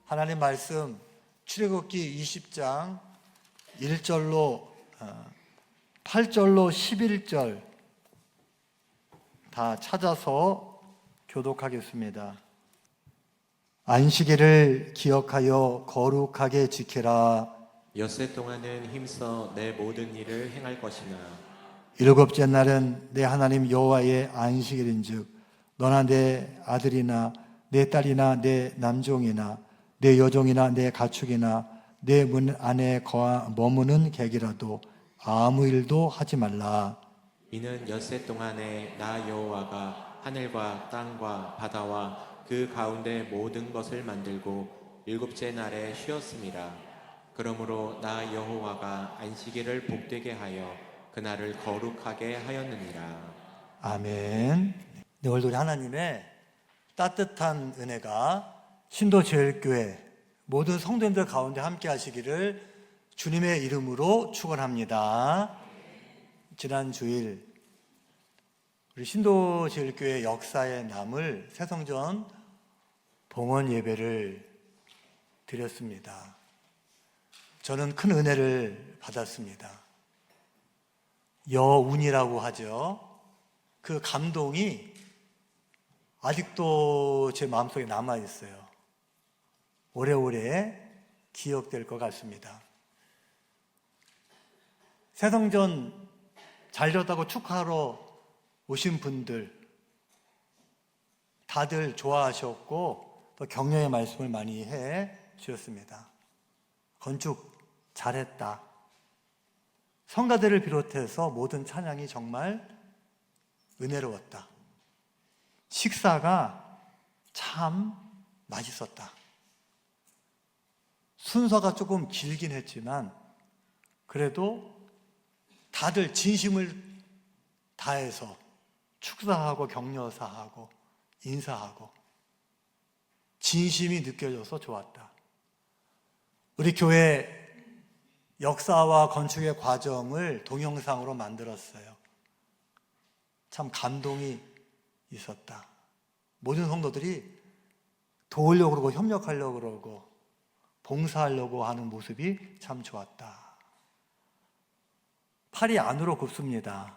하나님 말씀 출애굽기 20장 1절로 8절로 11절 다 찾아서 교독하겠습니다. 안식일을 기억하여 거룩하게 지키라. 엿새 동안은 힘써 내 모든 일을 행할 것이나 일곱째 날은 내 하나님 여호와의 안식일인즉 너나 내 아들이나 내 딸이나 내 남종이나 내 여종이나 내 가축이나 내 문 안에 머무는 객이라도 아무 일도 하지 말라. 이는 엿새 동안에 나 여호와가 하늘과 땅과 바다와 그 가운데 모든 것을 만들고 일곱째 날에 쉬었음이라. 그러므로 나 여호와가 안식일을 복되게 하여 그날을 거룩하게 하였느니라. 아멘. 네, 오늘도 우리 하나님의 따뜻한 은혜가 신도제일교회 모든 성도님들 가운데 함께 하시기를 주님의 이름으로 축원합니다. 지난 주일 우리 신도제일교회 역사에 남을 새성전 봉헌 예배를 드렸습니다. 저는 큰 은혜를 받았습니다. 여운이라고 하죠. 그 감동이 아직도 제 마음속에 남아있어요. 오래오래 기억될 것 같습니다. 새성전 잘 되었다고 축하하러 오신 분들 다들 좋아하셨고 또 격려의 말씀을 많이 해 주셨습니다. 건축 잘했다. 성가대를 비롯해서 모든 찬양이 정말 은혜로웠다. 식사가 참 맛있었다. 순서가 조금 길긴 했지만 그래도 다들 진심을 다해서 축사하고 격려사하고 인사하고 진심이 느껴져서 좋았다. 우리 교회 역사와 건축의 과정을 동영상으로 만들었어요. 참 감동이 있었다. 모든 성도들이 도우려고 그러고 협력하려고 그러고 봉사하려고 하는 모습이 참 좋았다. 팔이 안으로 굽습니다.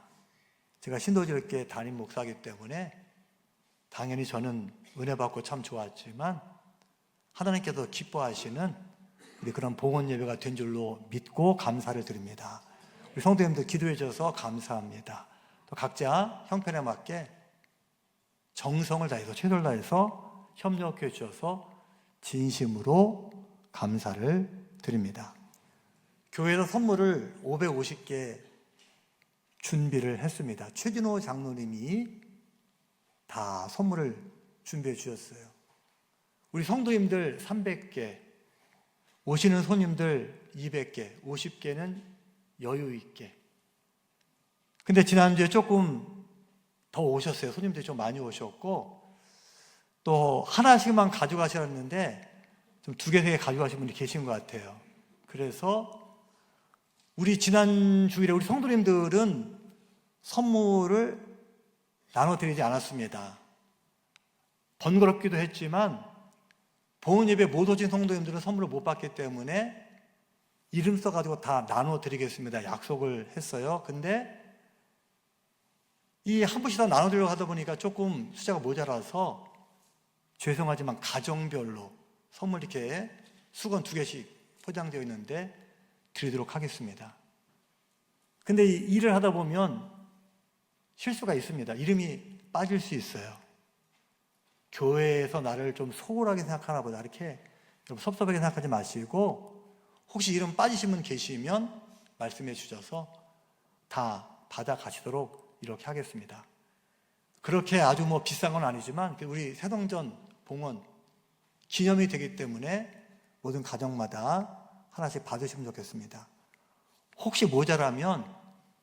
제가 신도제일교회 담임 목사이기 때문에 당연히 저는 은혜 받고 참 좋았지만 하나님께서 기뻐하시는 우리 그런 봉헌 예배가 된 줄로 믿고 감사를 드립니다. 우리 성도님들 기도해 주셔서 감사합니다. 또 각자 형편에 맞게 정성을 다해서 최선을 다해서 협력해 주셔서 진심으로 감사를 드립니다. 교회에서 선물을 550개 준비를 했습니다. 최진호 장로님이 다 선물을 준비해 주셨어요. 우리 성도님들 300개, 오시는 손님들 200개, 50개는 여유 있게. 근데 지난주에 조금 더 오셨어요. 손님들이 좀 많이 오셨고 또 하나씩만 가져가셨는데 좀 2개, 3개 가져가신 분이 계신 것 같아요. 그래서 우리 지난 주일에 우리 성도님들은 선물을 나눠드리지 않았습니다. 번거롭기도 했지만 봉헌 예배 못 오신 성도님들은 선물을 못 받기 때문에 이름 써가지고 다 나눠드리겠습니다. 약속을 했어요. 근데 이 한 분씩 다 나눠드리려고 하다 보니까 조금 숫자가 모자라서 죄송하지만 가정별로 선물 이렇게 수건 2개씩 포장되어 있는데 드리도록 하겠습니다. 근데 이 일을 하다 보면 실수가 있습니다. 이름이 빠질 수 있어요. 교회에서 나를 좀 소홀하게 생각하나 보다 이렇게 섭섭하게 생각하지 마시고 혹시 이름 빠지신 분 계시면 말씀해 주셔서 다 받아 가시도록 이렇게 하겠습니다. 그렇게 아주 비싼 건 아니지만 우리 새성전 봉헌 기념이 되기 때문에 모든 가정마다 하나씩 받으시면 좋겠습니다. 혹시 모자라면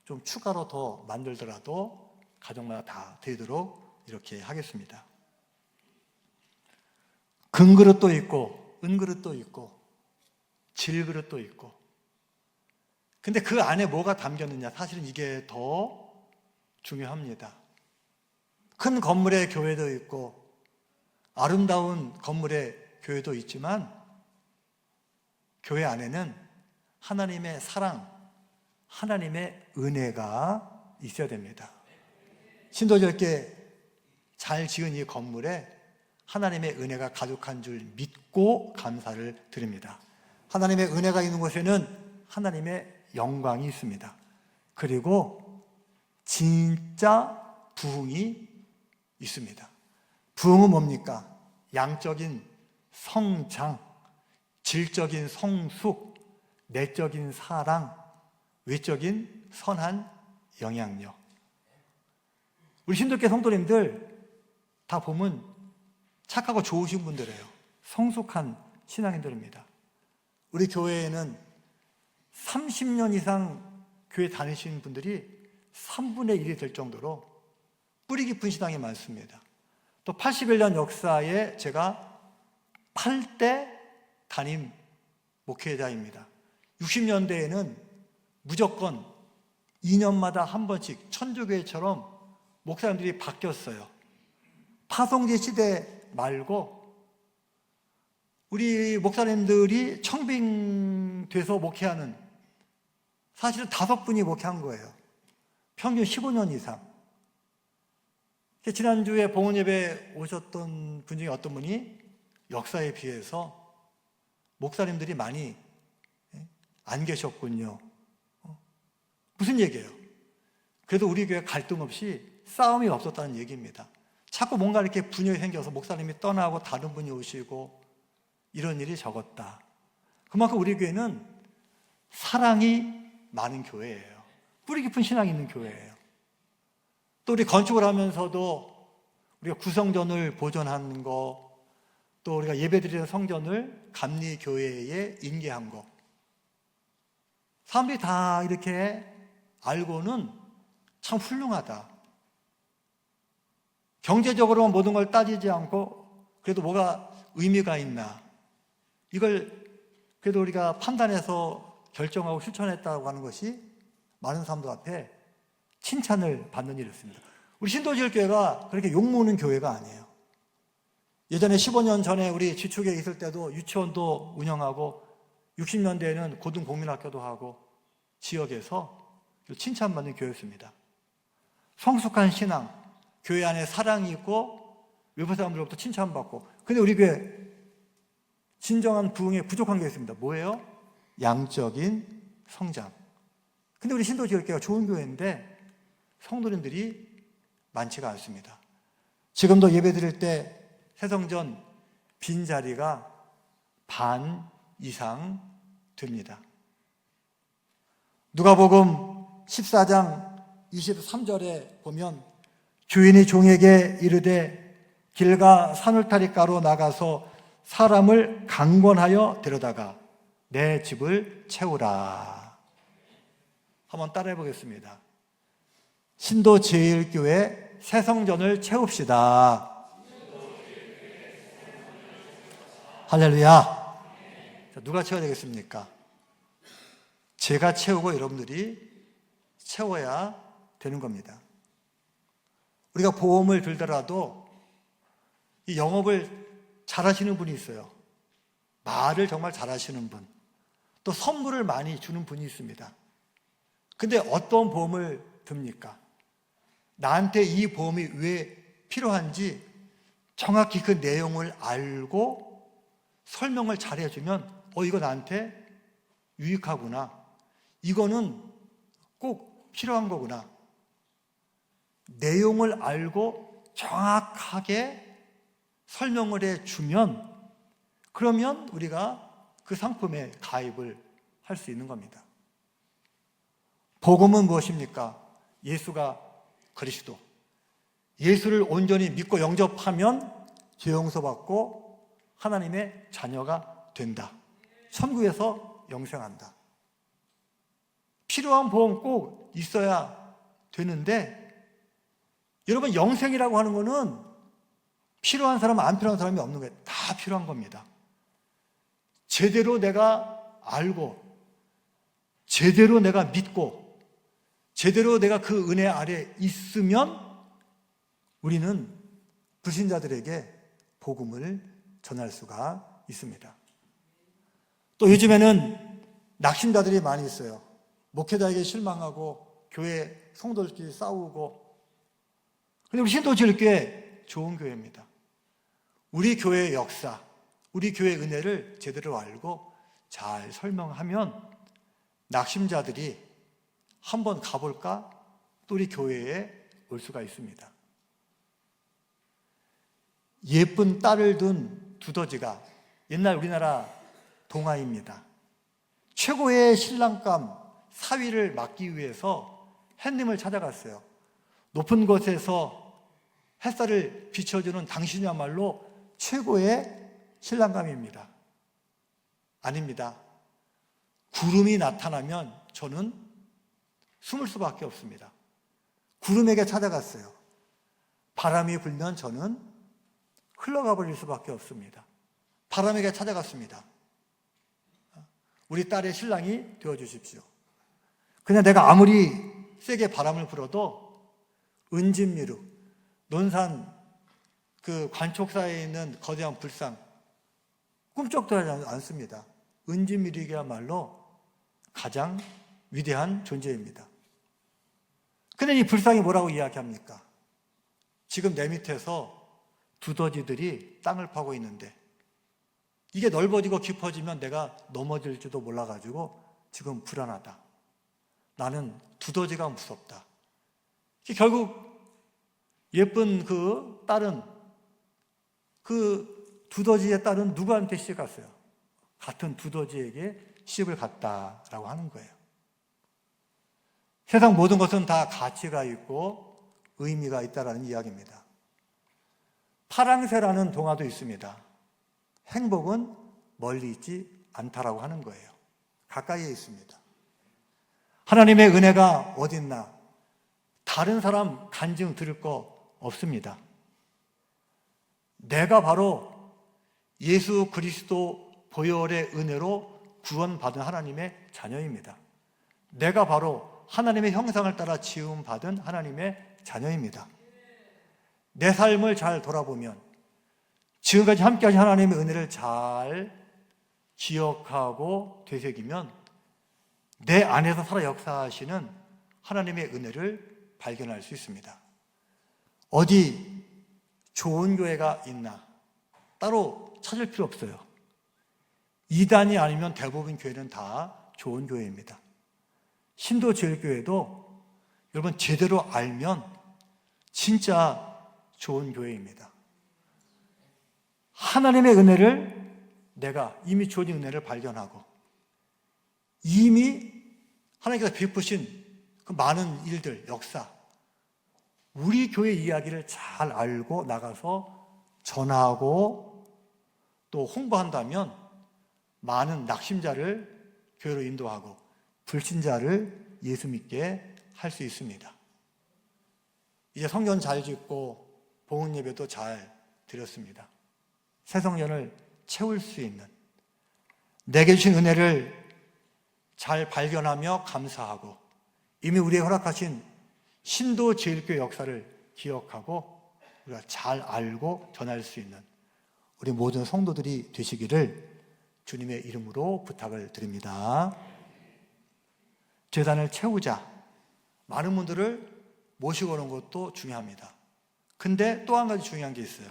좀 추가로 더 만들더라도 가정마다 다 드리도록 이렇게 하겠습니다. 금그릇도 있고 은그릇도 있고 질그릇도 있고 근데 그 안에 뭐가 담겼느냐 사실은 이게 더 중요합니다. 큰 건물의 교회도 있고 아름다운 건물의 교회도 있지만 교회 안에는 하나님의 사랑, 하나님의 은혜가 있어야 됩니다. 신도절개 잘 지은 이 건물에 하나님의 은혜가 가득한 줄 믿고 감사를 드립니다. 하나님의 은혜가 있는 곳에는 하나님의 영광이 있습니다. 그리고 진짜 부흥이 있습니다. 부흥은 뭡니까? 양적인 성장, 질적인 성숙, 내적인 사랑, 외적인 선한 영향력. 우리 신도교회 성도님들 다 보면 착하고 좋으신 분들이에요. 성숙한 신앙인들입니다. 우리 교회에는 30년 이상 교회 다니시는 분들이 3분의 1이 될 정도로 뿌리 깊은 신앙이 많습니다. 또 81년 역사에 제가 8대 담임 목회자입니다. 60년대에는 무조건 2년마다 한 번씩 천주교회처럼 목사님들이 바뀌었어요. 파송제 시대 말고 우리 목사님들이 청빙돼서 목회하는, 사실은 5분이 목회한 거예요. 평균 15년 이상. 지난주에 봉헌예배 오셨던 분 중에 어떤 분이 역사에 비해서 목사님들이 많이 안 계셨군요. 무슨 얘기예요? 그래도 우리 교회 갈등 없이 싸움이 없었다는 얘기입니다. 자꾸 뭔가 이렇게 분열이 생겨서 목사님이 떠나고 다른 분이 오시고 이런 일이 적었다. 그만큼 우리 교회는 사랑이 많은 교회예요. 뿌리 깊은 신앙이 있는 교회예요. 또 우리 건축을 하면서도 우리가 구성전을 보존하는 거, 또 우리가 예배드리는 성전을 감리교회에 인계한 거, 사람들이 다 이렇게 알고는 참 훌륭하다. 경제적으로 모든 걸 따지지 않고 그래도 뭐가 의미가 있나, 이걸 그래도 우리가 판단해서 결정하고 실천했다고 하는 것이 많은 사람들 앞에 칭찬을 받는 일이었습니다. 우리 신도지을교회가 그렇게 욕먹는 교회가 아니에요. 예전에 15년 전에 우리 지축에 있을 때도 유치원도 운영하고 60년대에는 고등국민학교도 하고 지역에서 칭찬받는 교회였습니다. 성숙한 신앙, 교회 안에 사랑이 있고 외부 사람들로부터 칭찬받고. 근데 우리 교회 진정한 부흥에 부족한 게 있습니다. 뭐예요? 양적인 성장. 근데 우리 신도지역교회가 좋은 교회인데 성도님들이 많지가 않습니다. 지금도 예배 드릴 때 새성전 빈자리가 반 이상 됩니다. 누가복음 14장 23절에 보면 주인이 종에게 이르되 길가 산울타리가로 나가서 사람을 강권하여 데려다가 내 집을 채우라. 한번 따라해 보겠습니다. 신도제일교회 새성전을 채웁시다. 할렐루야. 누가 채워야 되겠습니까? 제가 채우고 여러분들이 채워야 되는 겁니다. 우리가 보험을 들더라도 이 영업을 잘하시는 분이 있어요. 말을 정말 잘하시는 분, 또 선물을 많이 주는 분이 있습니다. 근데 어떤 보험을 듭니까? 나한테 이 보험이 왜 필요한지 정확히 그 내용을 알고 설명을 잘 해주면 이거 나한테 유익하구나, 이거는 꼭 필요한 거구나. 내용을 알고 정확하게 설명을 해주면 그러면 우리가 그 상품에 가입을 할 수 있는 겁니다. 복음은 무엇입니까? 예수가 그리스도. 예수를 온전히 믿고 영접하면 죄 용서받고 하나님의 자녀가 된다. 천국에서 영생한다. 필요한 보험 꼭 있어야 되는데, 여러분, 영생이라고 하는 거는 필요한 사람, 안 필요한 사람이 없는 거예요. 다 필요한 겁니다. 제대로 내가 알고, 제대로 내가 믿고, 제대로 내가 그 은혜 아래 있으면 우리는 불신자들에게 복음을 전할 수가 있습니다. 또 요즘에는 낙심자들이 많이 있어요. 목회자에게 실망하고 교회 성도들끼리 싸우고. 근데 우리 신도지일교회 좋은 교회입니다. 우리 교회의 역사, 우리 교회의 은혜를 제대로 알고 잘 설명하면 낙심자들이 한번 가볼까? 또 우리 교회에 올 수가 있습니다. 예쁜 딸을 둔 두더지가 옛날 우리나라 동화입니다. 최고의 신랑감 사위를 맡기 위해서 햇님을 찾아갔어요. 높은 곳에서 햇살을 비춰주는 당신이야말로 최고의 신랑감입니다. 아닙니다. 구름이 나타나면 저는 숨을 수밖에 없습니다. 구름에게 찾아갔어요. 바람이 불면 저는 흘러가 버릴 수밖에 없습니다. 바람에게 찾아갔습니다. 우리 딸의 신랑이 되어주십시오. 그냥 내가 아무리 세게 바람을 불어도 은진미루, 논산 그 관촉사에 있는 거대한 불상 꿈쩍도 하지 않습니다. 은진미루이야말로 가장 위대한 존재입니다. 근데 이 불상이 뭐라고 이야기합니까? 지금 내 밑에서 두더지들이 땅을 파고 있는데 이게 넓어지고 깊어지면 내가 넘어질지도 몰라가지고 지금 불안하다. 나는 두더지가 무섭다. 결국 예쁜 그 딸은, 그 두더지의 딸은 누구한테 시집 갔어요? 같은 두더지에게 시집을 갔다라고 하는 거예요. 세상 모든 것은 다 가치가 있고 의미가 있다라는 이야기입니다. 파랑새라는 동화도 있습니다. 행복은 멀리 있지 않다라고 하는 거예요. 가까이에 있습니다. 하나님의 은혜가 어딨나? 다른 사람 간증 들을 거 없습니다. 내가 바로 예수 그리스도 보혈의 은혜로 구원받은 하나님의 자녀입니다. 내가 바로 하나님의 형상을 따라 지음받은 하나님의 자녀입니다. 내 삶을 잘 돌아보면 지금까지 함께하신 하나님의 은혜를 잘 기억하고 되새기면 내 안에서 살아 역사하시는 하나님의 은혜를 발견할 수 있습니다. 어디 좋은 교회가 있나 따로 찾을 필요 없어요. 이단이 아니면 대부분 교회는 다 좋은 교회입니다. 신도제일교회도 여러분 제대로 알면 진짜 좋은 교회입니다. 하나님의 은혜를 내가 이미 주어진 은혜를 발견하고 이미 하나님께서 베푸신 그 많은 일들, 역사, 우리 교회 이야기를 잘 알고 나가서 전하고 또 홍보한다면 많은 낙심자를 교회로 인도하고 불신자를 예수 믿게 할 수 있습니다. 이제 성전 잘 짓고 봉헌 예배도 잘 드렸습니다. 새 성전을 채울 수 있는 내게 주신 은혜를 잘 발견하며 감사하고 이미 우리에게 허락하신 신도제일교회 역사를 기억하고 우리가 잘 알고 전할 수 있는 우리 모든 성도들이 되시기를 주님의 이름으로 부탁을 드립니다. 제단을 채우자. 많은 분들을 모시고 오는 것도 중요합니다. 근데 또 한 가지 중요한 게 있어요.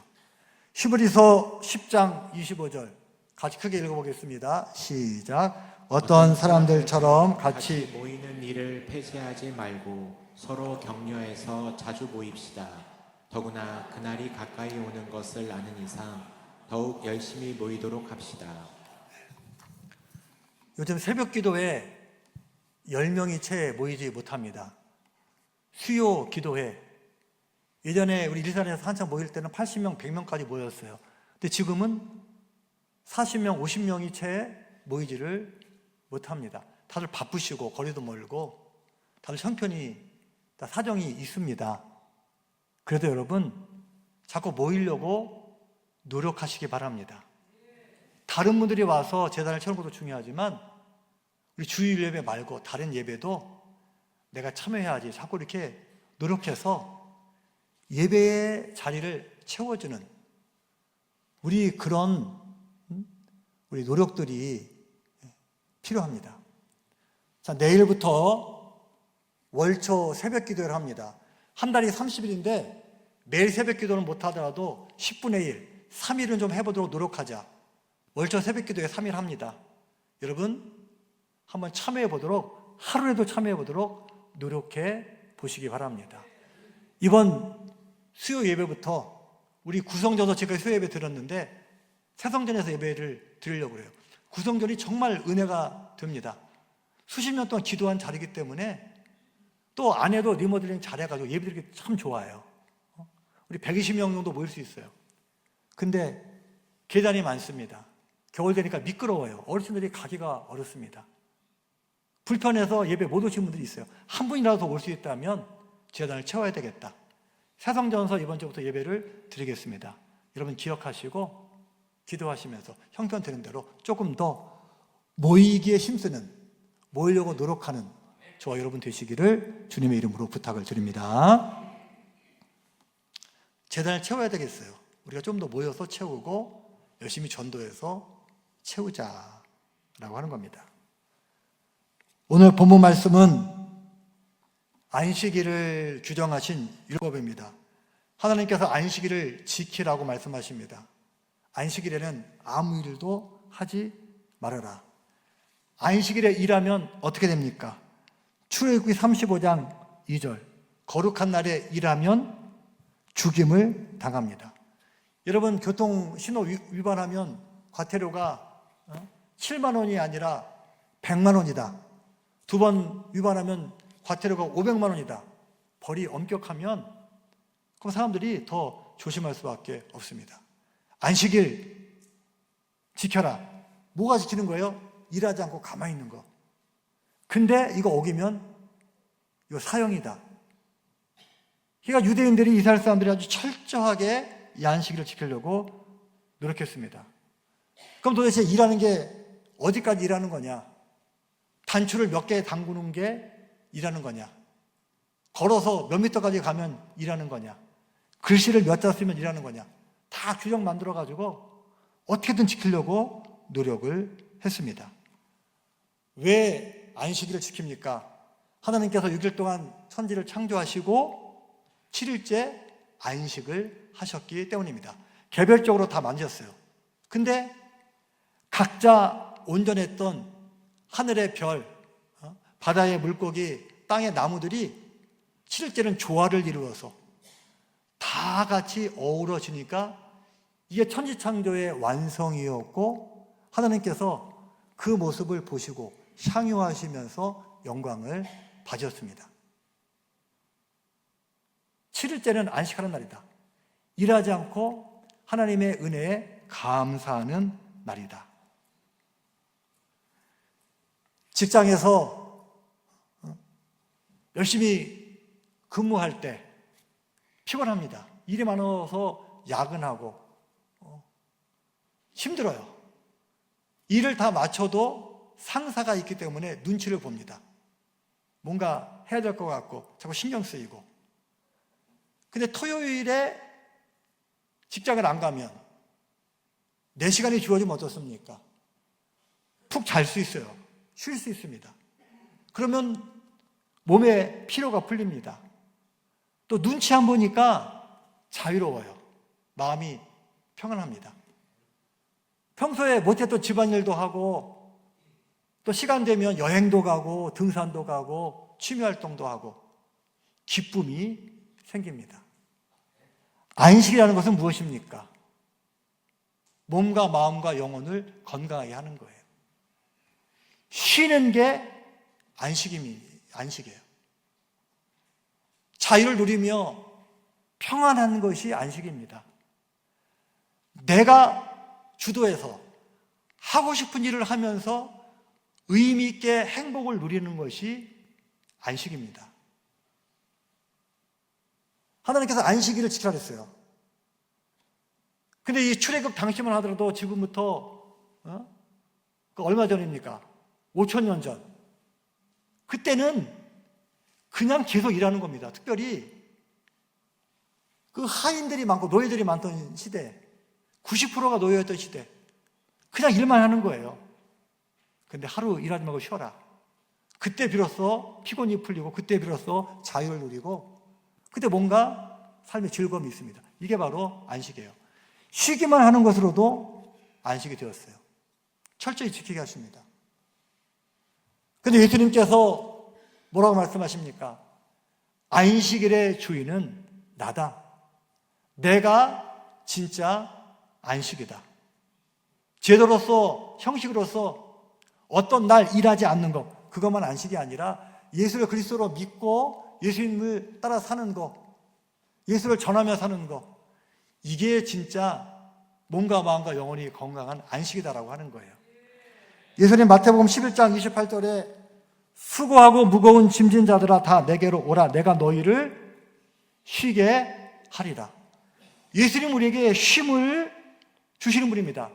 히브리서 10장 25절 같이 크게 읽어보겠습니다. 시작. 어떤 사람들처럼 같이 모이는 일을 폐쇄하지 말고 서로 격려해서 자주 모입시다. 더구나 그날이 가까이 오는 것을 아는 이상 더욱 열심히 모이도록 합시다. 요즘 새벽 기도회 10명이 채 모이지 못합니다. 수요 기도회. 예전에 우리 일산에서 한참 모일 때는 80명, 100명까지 모였어요. 근데 지금은 40명, 50명이 채 모이지를 못합니다. 다들 바쁘시고 거리도 멀고 다들 형편이 다 사정이 있습니다. 그래도 여러분 자꾸 모이려고 노력하시기 바랍니다. 다른 분들이 와서 제단을 채우는 것도 중요하지만 우리 주일 예배 말고 다른 예배도 내가 참여해야지 자꾸 이렇게 노력해서 예배의 자리를 채워주는 우리 그런 우리 노력들이 필요합니다. 자, 내일부터 월초 새벽 기도를 합니다. 한 달이 30일인데 매일 새벽 기도는 못하더라도 10분의 1, 3일은 좀 해보도록 노력하자. 월초 새벽 기도에 3일 합니다. 여러분 한번 참여해 보도록, 하루라도 참여해 보도록 노력해 보시기 바랍니다. 이번 수요 예배부터 우리 구성전서 제가 수요 예배 드렸는데 새성전에서 예배를 드리려고 해요. 구성전이 정말 은혜가 됩니다. 수십 년 동안 기도한 자리이기 때문에 또 안에도 리모델링 잘해가지고 예배드리기 참 좋아요. 우리 120명 정도 모일 수 있어요. 근데 계단이 많습니다. 겨울 되니까 미끄러워요. 어르신들이 가기가 어렵습니다. 불편해서 예배 못 오신 분들이 있어요. 한 분이라도 올 수 있다면 제단을 채워야 되겠다. 새성전서 이번 주부터 예배를 드리겠습니다. 여러분 기억하시고 기도하시면서 형편되는 대로 조금 더 모이기에 힘쓰는, 모이려고 노력하는 저와 여러분 되시기를 주님의 이름으로 부탁을 드립니다. 제단을 채워야 되겠어요. 우리가 좀 더 모여서 채우고 열심히 전도해서 채우자라고 하는 겁니다. 오늘 본문 말씀은 안식일을 규정하신 율법입니다. 하나님께서 안식일을 지키라고 말씀하십니다. 안식일에는 아무 일도 하지 말아라. 안식일에 일하면 어떻게 됩니까? 출애굽기 35장 2절, 거룩한 날에 일하면 죽임을 당합니다. 여러분 교통 신호 위반하면 과태료가 7만 원이 아니라 100만 원이다. 2번 위반하면 과태료가 500만 원이다. 벌이 엄격하면 그럼 사람들이 더 조심할 수밖에 없습니다. 안식일 지켜라. 뭐가 지키는 거예요? 일하지 않고 가만히 있는 거. 근데 이거 어기면 이거 사형이다. 그러니까 유대인들이, 이스라엘 사람들이 아주 철저하게 이 안식일을 지키려고 노력했습니다. 그럼 도대체 일하는 게 어디까지 일하는 거냐? 단추를 몇 개 담그는 게 일하는 거냐? 걸어서 몇 미터까지 가면 일하는 거냐? 글씨를 몇 자 쓰면 일하는 거냐? 다 규정 만들어가지고 어떻게든 지키려고 노력을 했습니다. 왜 안식일을 지킵니까? 하나님께서 6일 동안 천지를 창조하시고 7일째 안식을 하셨기 때문입니다. 개별적으로 다 만졌어요. 근데 각자 온전했던 하늘의 별, 바다의 물고기, 땅의 나무들이 7일째는 조화를 이루어서 다 같이 어우러지니까 이게 천지창조의 완성이었고 하나님께서 그 모습을 보시고 향유하시면서 영광을 받으셨습니다. 7일째는 안식하는 날이다. 일하지 않고 하나님의 은혜에 감사하는 날이다. 직장에서 열심히 근무할 때 피곤합니다. 일이 많아서 야근하고 힘들어요. 일을 다 마쳐도 상사가 있기 때문에 눈치를 봅니다. 뭔가 해야 될 것 같고 자꾸 신경 쓰이고. 근데 토요일에 직장을 안 가면 4시간이 주어지면 어떻습니까? 푹 잘 수 있어요. 쉴 수 있습니다. 그러면 몸에 피로가 풀립니다. 또 눈치 안 보니까 자유로워요. 마음이 평안합니다. 평소에 못했던 집안일도 하고 또 시간 되면 여행도 가고 등산도 가고 취미활동도 하고 기쁨이 생깁니다. 안식이라는 것은 무엇입니까? 몸과 마음과 영혼을 건강하게 하는 거예요. 쉬는 게 안식이에요. 자유를 누리며 평안한 것이 안식입니다. 내가 주도해서 하고 싶은 일을 하면서 의미 있게 행복을 누리는 것이 안식입니다. 하나님께서 안식일을 지키라 그랬어요. 근데 이 출애굽 당시만 하더라도 지금부터 얼마 전입니까? 5,000년 전. 그때는 그냥 계속 일하는 겁니다. 특별히 그 하인들이 많고 노예들이 많던 시대, 90%가 노예였던 시대, 그냥 일만 하는 거예요. 근데 하루 일하지 말고 쉬어라. 그때 비로소 피곤이 풀리고 그때 비로소 자유를 누리고 그때 뭔가 삶의 즐거움이 있습니다. 이게 바로 안식이에요. 쉬기만 하는 것으로도 안식이 되었어요. 철저히 지키게 하십니다. 근데 예수님께서 뭐라고 말씀하십니까? 안식일의 주인은 나다. 내가 진짜 안식이다. 제도로서, 형식으로서 어떤 날 일하지 않는 것, 그것만 안식이 아니라 예수를 그리스도로 믿고 예수님을 따라 사는 것, 예수를 전하며 사는 것, 이게 진짜 몸과 마음과 영혼이 건강한 안식이다라고 하는 거예요. 예수님 마태복음 11장 28절에 수고하고 무거운 짐진 자들아 다 내게로 오라. 내가 너희를 쉬게 하리라. 예수님 우리에게 쉼을 주시는 분입니다.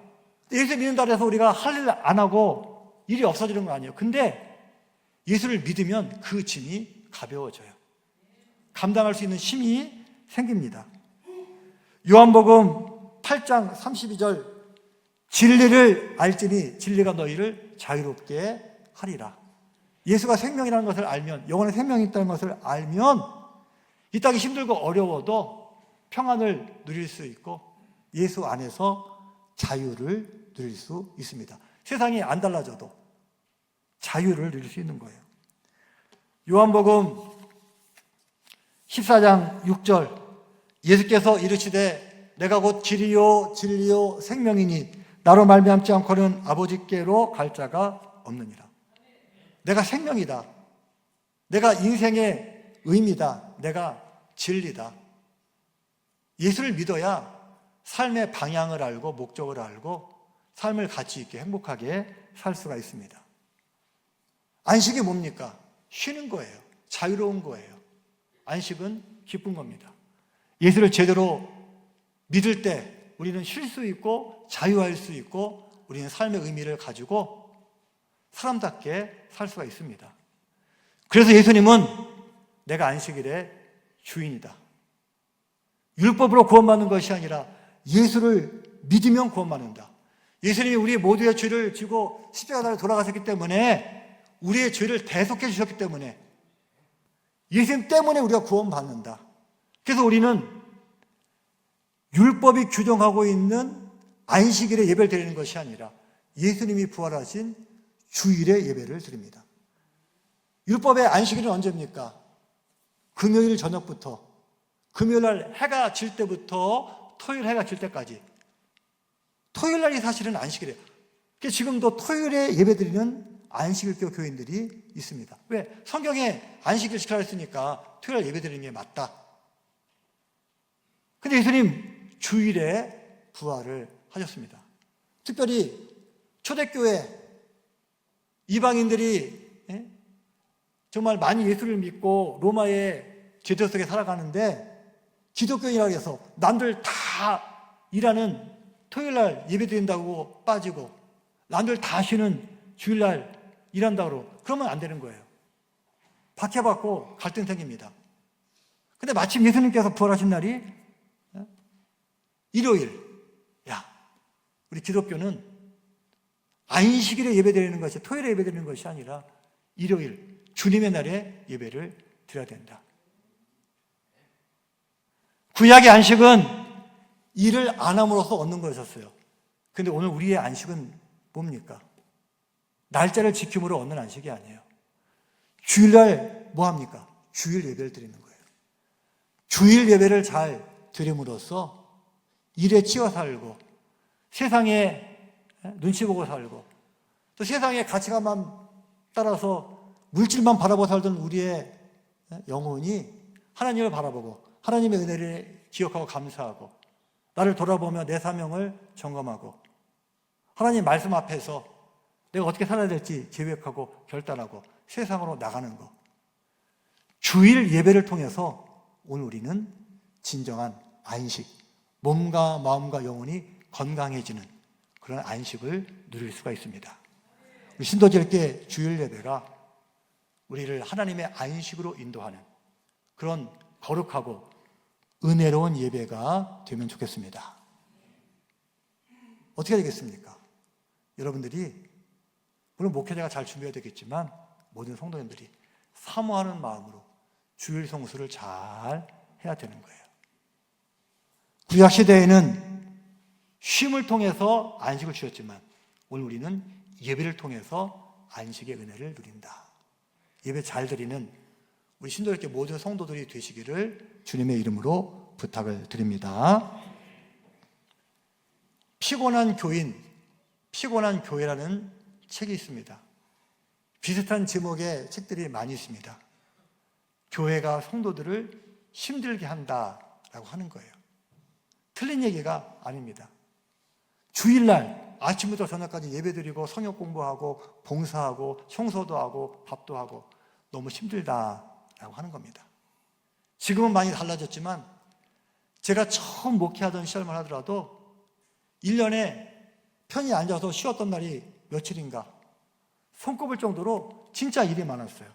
예수 믿는다 해서 우리가 할 일 안 하고 일이 없어지는 거 아니에요. 근데 예수를 믿으면 그 짐이 가벼워져요. 감당할 수 있는 힘이 생깁니다. 요한복음 8장 32절 진리를 알지니 진리가 너희를 자유롭게 하리라. 예수가 생명이라는 것을 알면, 영혼의 생명이 있다는 것을 알면 이 땅이 힘들고 어려워도 평안을 누릴 수 있고 예수 안에서 자유를 누릴 수 있습니다. 세상이 안 달라져도 자유를 누릴 수 있는 거예요. 요한복음 14장 6절 예수께서 이르시되 내가 곧 길이요 진리요 생명이니 나로 말미암지 않고는 아버지께로 갈 자가 없느니라. 내가 생명이다. 내가 인생의 의미다. 내가 진리다. 예수를 믿어야 삶의 방향을 알고 목적을 알고 삶을 가치 있게 행복하게 살 수가 있습니다. 안식이 뭡니까? 쉬는 거예요. 자유로운 거예요. 안식은 기쁜 겁니다. 예수를 제대로 믿을 때 우리는 쉴 수 있고 자유할 수 있고 우리는 삶의 의미를 가지고 사람답게 살 수가 있습니다. 그래서 예수님은 내가 안식일의 주인이다. 율법으로 구원받는 것이 아니라 예수를 믿으면 구원받는다. 예수님이 우리 모두의 죄를 지고 십자가를 돌아가셨기 때문에 우리의 죄를 대속해 주셨기 때문에 예수님 때문에 우리가 구원받는다. 그래서 우리는 율법이 규정하고 있는 안식일에 예배를 드리는 것이 아니라 예수님이 부활하신 주일에 예배를 드립니다. 율법의 안식일은 언제입니까? 금요일 저녁부터 금요일 날 해가 질 때부터 토요일 해가 질 때까지. 토요일 날이 사실은 안식일이에요. 그래서 지금도 토요일에 예배드리는 안식일교 교인들이 있습니다. 왜? 성경에 안식일 지키라 했으니까 토요일 예배드리는 게 맞다. 근데 예수님 주일에 부활을 하셨습니다. 특별히 초대교회 이방인들이 정말 많이 예수를 믿고 로마의 제도 속에 살아가는데 기독교인이라고 해서 남들 다 일하는 토요일날 예배드린다고 빠지고 남들 다 쉬는 주일날 일한다고 그러면 안 되는 거예요. 박해받고 갈등 생깁니다. 근데 마침 예수님께서 부활하신 날이 일요일. 야, 우리 기독교는 안식일에 예배드리는 것이 토요일에 예배드리는 것이 아니라 일요일 주님의 날에 예배를 드려야 된다. 구약의 안식은 일을 안 함으로써 얻는 것이었어요. 그런데 오늘 우리의 안식은 뭡니까? 날짜를 지킴으로 얻는 안식이 아니에요. 주일날 뭐 합니까? 주일 예배를 드리는 거예요. 주일 예배를 잘 드림으로써 일에 치여 살고 세상에 눈치 보고 살고 또 세상의 가치관만 따라서 물질만 바라보고 살던 우리의 영혼이 하나님을 바라보고 하나님의 은혜를 기억하고 감사하고 나를 돌아보며 내 사명을 점검하고 하나님 말씀 앞에서 내가 어떻게 살아야 될지 계획하고 결단하고 세상으로 나가는 것. 주일 예배를 통해서 오늘 우리는 진정한 안식, 몸과 마음과 영혼이 건강해지는 그런 안식을 누릴 수가 있습니다. 우리 신도절개 주일 예배가 우리를 하나님의 안식으로 인도하는 그런 거룩하고 은혜로운 예배가 되면 좋겠습니다. 어떻게 되겠습니까? 여러분들이 물론 목회자가 잘 준비해야 되겠지만 모든 성도님들이 사모하는 마음으로 주일 성수를 잘 해야 되는 거예요. 구약 시대에는 쉼을 통해서 안식을 주셨지만 오늘 우리는 예배를 통해서 안식의 은혜를 누린다. 예배 잘 드리는 우리 신도롭게 모든 성도들이 되시기를 주님의 이름으로 부탁을 드립니다. 피곤한 교인, 피곤한 교회라는 책이 있습니다. 비슷한 제목의 책들이 많이 있습니다. 교회가 성도들을 힘들게 한다라고 하는 거예요. 틀린 얘기가 아닙니다. 주일날 아침부터 저녁까지 예배드리고 성역 공부하고 봉사하고 청소도 하고 밥도 하고 너무 힘들다라고 하는 겁니다. 지금은 많이 달라졌지만 제가 처음 목회하던 시절만 하더라도 1년에 편히 앉아서 쉬었던 날이 며칠인가 손꼽을 정도로 진짜 일이 많았어요.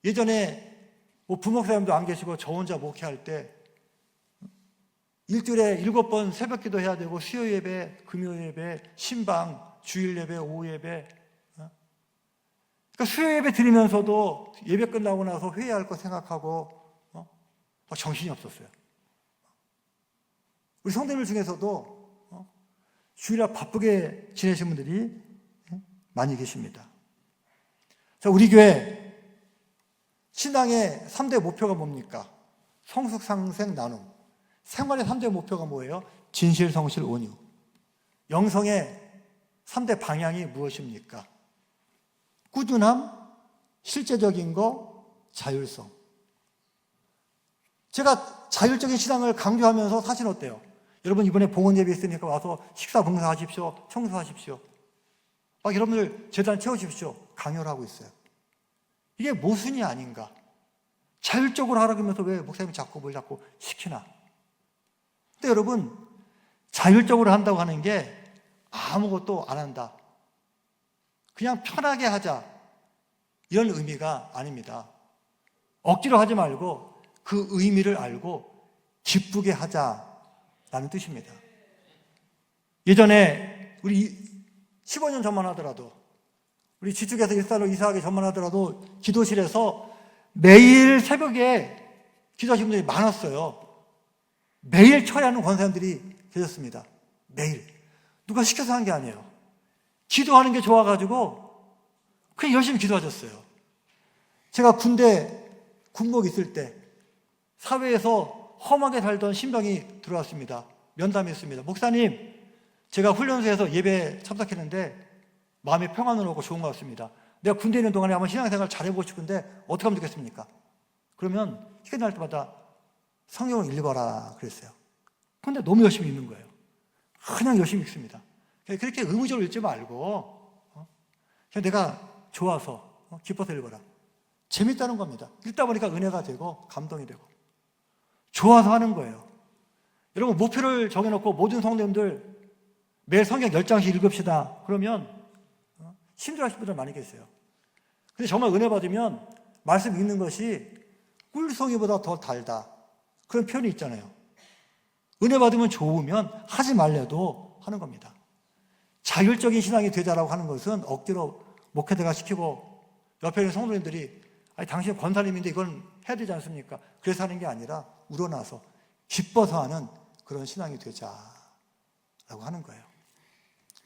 예전에 뭐 부목사님도 안 계시고 저 혼자 목회할 때 일주일에 7번 새벽 기도 해야 되고 수요 예배, 금요 예배, 신방, 주일 예배, 오후 예배. 그러니까 수요 예배 드리면서도 예배 끝나고 나서 회의할 거 생각하고 정신이 없었어요. 우리 성도님들 중에서도 주일날 바쁘게 지내신 분들이 많이 계십니다. 자, 우리 교회 신앙의 3대 목표가 뭡니까? 성숙, 상생, 나눔. 생활의 3대 목표가 뭐예요? 진실, 성실, 온유. 영성의 3대 방향이 무엇입니까? 꾸준함, 실제적인 거, 자율성. 제가 자율적인 신앙을 강조하면서 사실 어때요? 여러분 이번에 봉헌 예배 있으니까 와서 식사 봉사하십시오. 청소하십시오. 막 여러분들 재단 채우십시오. 강요를 하고 있어요. 이게 모순이 아닌가? 자율적으로 하라고 하면서 왜 목사님이 자꾸 뭘 자꾸 시키나? 근데 여러분 자율적으로 한다고 하는 게 아무것도 안 한다. 그냥 편하게 하자. 이런 의미가 아닙니다. 억지로 하지 말고 그 의미를 알고 기쁘게 하자라는 뜻입니다. 예전에 우리 15년 전만 하더라도 우리 지축에서 일산으로 이사하기 전만 하더라도 기도실에서 매일 새벽에 기도하시는 분들이 많았어요. 매일 철야하는 권사님들이 계셨습니다. 매일. 누가 시켜서 한 게 아니에요. 기도하는 게 좋아가지고 그냥 열심히 기도하셨어요. 제가 군대 군복 있을 때 사회에서 험하게 살던 신병이 들어왔습니다. 면담했습니다. 목사님, 제가 훈련소에서 예배 참석했는데 마음의 평안을 얻고 좋은 것 같습니다. 내가 군대에 있는 동안에 한번 신앙생활 잘해보고 싶은데 어떻게 하면 좋겠습니까? 그러면 시간 날 때마다 성경을 읽어라 그랬어요. 근데 너무 열심히 읽는 거예요. 그냥 열심히 읽습니다. 그렇게 의무적으로 읽지 말고 그냥 내가 좋아서 기뻐서 읽어라. 재밌다는 겁니다. 읽다 보니까 은혜가 되고 감동이 되고 좋아서 하는 거예요. 여러분 목표를 정해놓고 모든 성도님들 매일 성경 10장씩 읽읍시다. 그러면 힘들어하시는 분들 많이 계세요. 근데 정말 은혜 받으면 말씀 읽는 것이 꿀송이보다 더 달다. 그런 표현이 있잖아요. 은혜 받으면 좋으면 하지 말래도 하는 겁니다. 자율적인 신앙이 되자라고 하는 것은 억지로 목회자가 시키고 옆에 있는 성도님들이 아니 당신 권사님인데 이건 해야 되지 않습니까? 그래서 하는 게 아니라 우러나서 기뻐서 하는 그런 신앙이 되자라고 하는 거예요.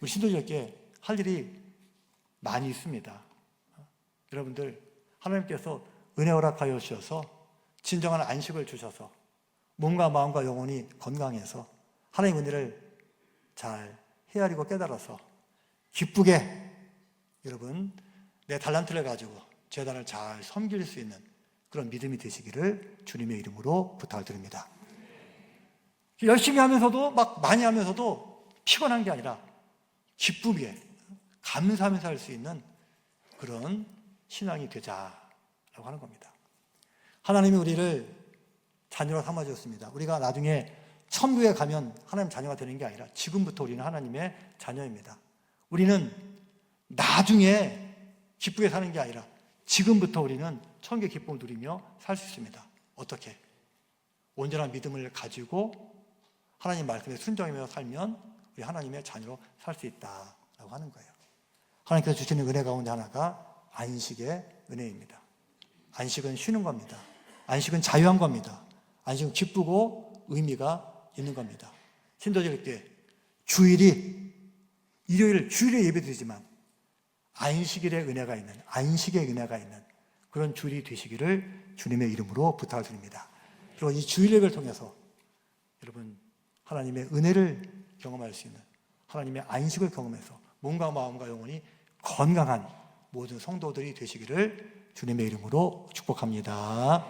우리 신도들께 할 일이 많이 있습니다. 여러분들 하나님께서 은혜 허락하여 주셔서 진정한 안식을 주셔서 몸과 마음과 영혼이 건강해서 하나님의 은혜를 잘 헤아리고 깨달아서 기쁘게 여러분 내 달란트를 가지고 재단을 잘 섬길 수 있는 그런 믿음이 되시기를 주님의 이름으로 부탁드립니다. 열심히 하면서도 막 많이 하면서도 피곤한 게 아니라 기쁘게 감사하면서 할 수 있는 그런 신앙이 되자라고 하는 겁니다. 하나님이 우리를 자녀로 삼아주셨습니다. 우리가 나중에 천국에 가면 하나님 자녀가 되는 게 아니라 지금부터 우리는 하나님의 자녀입니다. 우리는 나중에 기쁘게 사는 게 아니라 지금부터 우리는 천국의 기쁨을 누리며 살 수 있습니다. 어떻게? 온전한 믿음을 가지고 하나님 말씀에 순종하며 살면 우리 하나님의 자녀로 살 수 있다라고 하는 거예요. 하나님께서 주시는 은혜 가운데 하나가 안식의 은혜입니다. 안식은 쉬는 겁니다. 안식은 자유한 겁니다. 안식은 기쁘고 의미가 있는 겁니다. 신도들께 주일에 예배드리지만 안식일의 은혜가 있는, 안식의 은혜가 있는 그런 주일이 되시기를 주님의 이름으로 부탁을 드립니다. 그리고 이 주일 예배를 통해서 여러분 하나님의 은혜를 경험할 수 있는, 하나님의 안식을 경험해서 몸과 마음과 영혼이 건강한 모든 성도들이 되시기를 주님의 이름으로 축복합니다.